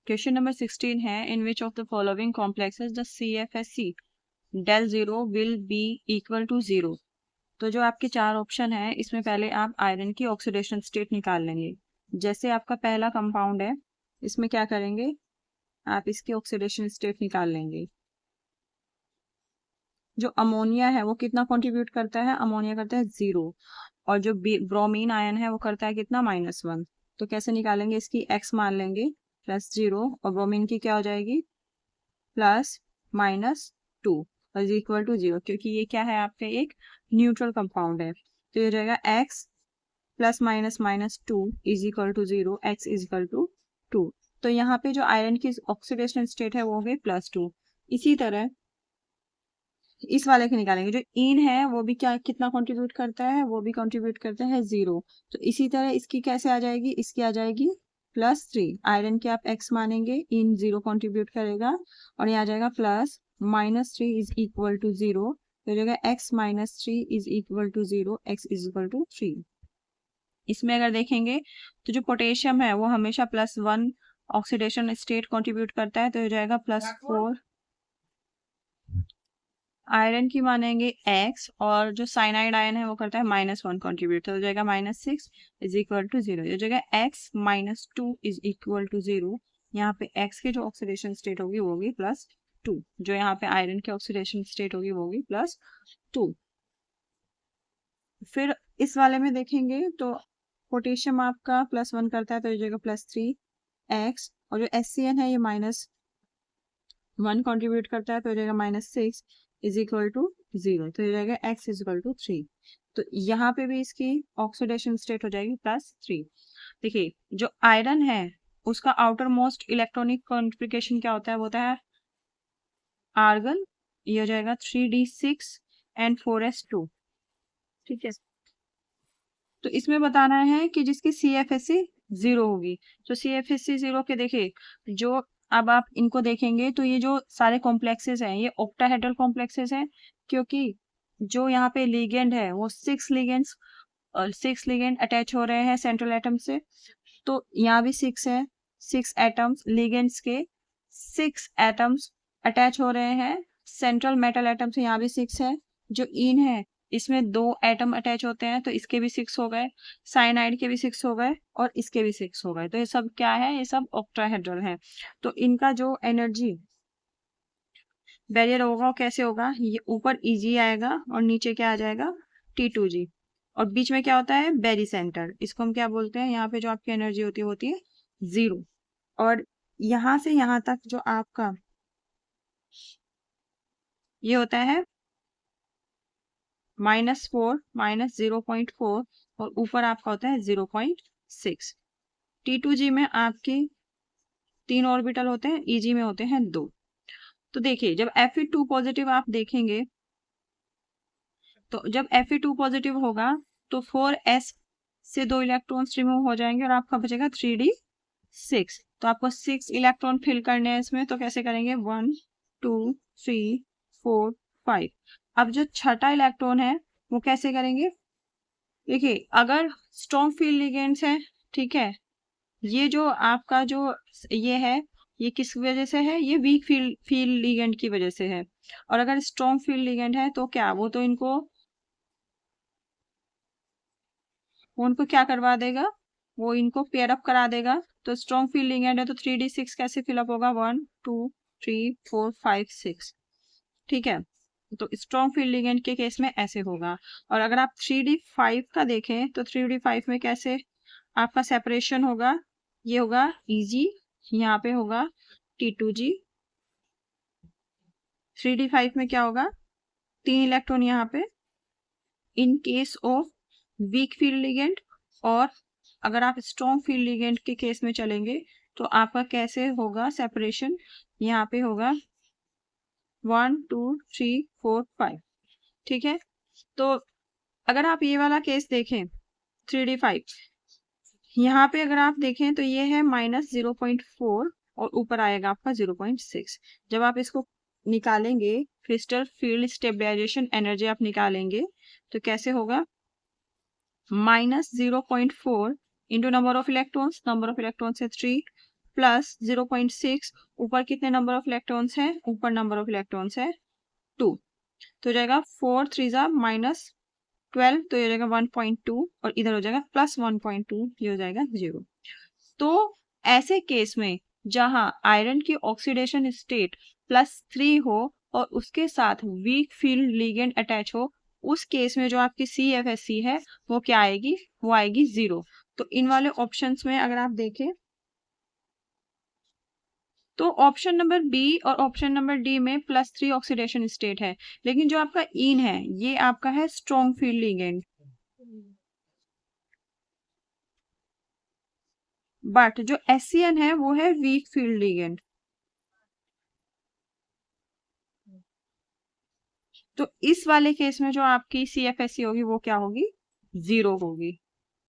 Question number 16 है, in which of the following complexes the CFSC del 0 will be equal to 0। तो जो आपके चार ऑप्शन है, इसमें पहले आप आयरन की ऑक्सीडेशन स्टेट निकाल लेंगे। जैसे आपका पहला कंपाउंड है, इसमें क्या करेंगे, आप इसकी ऑक्सीडेशन स्टेट निकाल लेंगे। जो अमोनिया है वो कितना कंट्रीब्यूट करता है, अमोनिया करता है 0, और जो ब्रोमीन आयन है वो करता है कितना, -1। तो कैसे निकालेंगे, इसकी x मान लेंगे +0, और ब्रोमीन की क्या हो जाएगी, +-2 इज इक्वल टू 0, क्योंकि ये क्या है, आपके एक न्यूट्रल कंपाउंड है। तो ये रहेगा x +-2 is equal to 0, x is equal to 2। तो यहाँ पे जो आयरन की ऑक्सीडेशन स्टेट है वो हो गई +2। इसी तरह इस वाले के निकालेंगे, जो इन है वो भी क्या कितना कंट्रीब्यूट करता है, वो भी कंट्रीब्यूट करता है 0। तो इसी तरह इसकी कैसे आ जाएगी, इसकी आ जाएगी +3। आयरन के आप x मानेंगे, इन 0 कंट्रीब्यूट करेगा, और यहाँ आ जाएगा +-3 इज इक्वल टू 0। तो हो जाएगा x -3 is equal to 0, x is equal to 3। इसमें अगर देखेंगे तो जो पोटेशियम है वो हमेशा +1 ऑक्सीडेशन स्टेट कंट्रीब्यूट करता है, तो हो जाएगा +4। आयरन की मानेंगे x, और जो साइनाइड आयन है वो करता है -1 कंट्रीब्यूट, तो हो जाएगा -6 इज इक्वल टू 0। हो जाएगा x -2 इज इक्वल टू 0। यहाँ पे x की जो ऑक्सीडेशन स्टेट होगी वो होगी +2, जो यहाँ पे आयरन की ऑक्सीडेशन स्टेट होगी वो होगी +2। फिर इस वाले में देखेंगे तो पोटेशियम आपका +1 करता है, तो हो जाएगा +3x, और जो HCN है ये -1 कंट्रीब्यूट करता है, तो हो जाएगा -6 इज इक्वल टू 0। तो हो जाएगा x इज इक्वल टू 3। तो यहाँ पे भी इसकी ऑक्सीडेशन स्टेट हो जाएगी +3। देखिए, जो आयरन है उसका आउटर मोस्ट इलेक्ट्रॉनिक कॉन्फ़िगरेशन क्या होता है, वो होता है आर्गन। ये हो जाएगा 3d6 and 4s2। ठीक है, तो इसमें बताना है कि जिसकी CFSC 0 होगी। तो CFSC 0 के देखिए, जो अब आप इनको देखेंगे तो ये जो सारे कॉम्प्लेक्सेस हैं ये ऑक्टाहेड्रल कॉम्प्लेक्सेस हैं, क्योंकि जो यहाँ पे लिगेंड है वो 6 लिगेंड्स, 6 लिगेंड अटैच हो रहे हैं सेंट्रल एटम से। तो यहाँ भी 6 है, 6 एटम्स लिगेंड्स के 6 एटम्स अटैच हो रहे हैं सेंट्रल मेटल एटम से, यहाँ भी 6 है। जो इन है इसमें 2 एटम अटैच होते हैं, तो इसके भी 6 हो गए, साइनाइड के भी 6 हो गए, और इसके भी 6 हो गए। तो ये सब क्या है, ये सब ऑक्टाहेड्रल है। तो इनका जो एनर्जी बैरियर होगा वो कैसे होगा, ये ऊपर Eg आएगा और नीचे क्या आ जाएगा, T2G, और बीच में क्या होता है, बेरी सेंटर। इसको हम क्या बोलते हैं, यहाँ पे जो आपकी एनर्जी होती है 0। और यहाँ से यहाँ तक जो आपका ये होता है -4 -0.4, और ऊपर आपका होता है 0.6। T2G में आपकी 3 ऑर्बिटल होते हैं, Eg में होते हैं 2। तो देखिए, जब Fe2 पॉजिटिव आप देखेंगे, तो जब Fe2 पॉजिटिव होगा तो 4s से 2 इलेक्ट्रॉन्स रिमूव हो जाएंगे और आपका बचेगा 3d6। तो आपको 6 इलेक्ट्रॉन फिल करने हैं इसमें, तो कैसे करेंगे, 1 2 3 4 5। अब जो छठा इलेक्ट्रॉन है वो कैसे करेंगे, देखिए, अगर स्ट्रॉन्ग फील्ड लिगेंड्स है, ठीक है, ये जो आपका जो ये है, ये किस वजह से है, ये वीक फील्ड लिगेंड की वजह से है। और अगर स्ट्रॉन्ग फील्ड लिगेंड है तो क्या, वो तो उनको क्या करवा देगा, वो इनको पेयर अप करा देगा। तो स्ट्रॉन्ग फील्ड लिगेंड है तो 3d6 कैसे फिलअप होगा, 1 2 3 4 5 6। ठीक है, तो स्ट्रॉन्ग फील्ड लिगेंड के केस में ऐसे होगा। और अगर आप 3d5 का देखें तो 3d5 में कैसे आपका सेपरेशन होगा, ये होगा Eg, यहाँ पे होगा T2G। 3d5 में क्या होगा, 3 इलेक्ट्रॉन यहाँ पे in case of weak field ligand, और अगर आप स्ट्रॉन्ग फील्ड लिगेंड के केस में चलेंगे तो आपका कैसे होगा सेपरेशन, यहाँ पे होगा 1 2 3 4 5। ठीक है, तो अगर आप ये वाला केस देखें 3d5, यहाँ पे अगर आप देखें तो ये है -0.4, और ऊपर आएगा आपका 0.6। जब आप इसको निकालेंगे, क्रिस्टल फील्ड स्टेबलाइजेशन एनर्जी आप निकालेंगे, तो कैसे होगा, -0.4 into number of electrons, number of electrons है 3, प्लस 0.6, ऊपर कितने नंबर ऑफ इलेक्ट्रॉन्स हैं, ऊपर नंबर ऑफ इलेक्ट्रॉन्स है 2, तो हो जाएगा 4 3 जा -12, तो ये हो जाएगा 1.2 और इधर हो जाएगा प्लस 1.2, ये हो जाएगा 0। तो ऐसे केस में जहां आयरन की ऑक्सीडेशन स्टेट +3 हो और उसके साथ वीक फील्ड लिगेंड अटैच हो, उस केस में जो आपकी CFSC है वो क्या आएगी, वो आएगी 0। तो इन वाले ऑप्शंस में अगर आप देखें तो ऑप्शन नंबर बी और ऑप्शन नंबर डी में +3 ऑक्सीडेशन स्टेट है, लेकिन जो आपका इन है ये आपका है स्ट्रॉन्ग फील्ड लिगेंड, बट जो SCN है वो है वीक फील्ड लिगेंड। तो इस वाले केस में जो आपकी CFSC होगी वो क्या होगी, 0 होगी।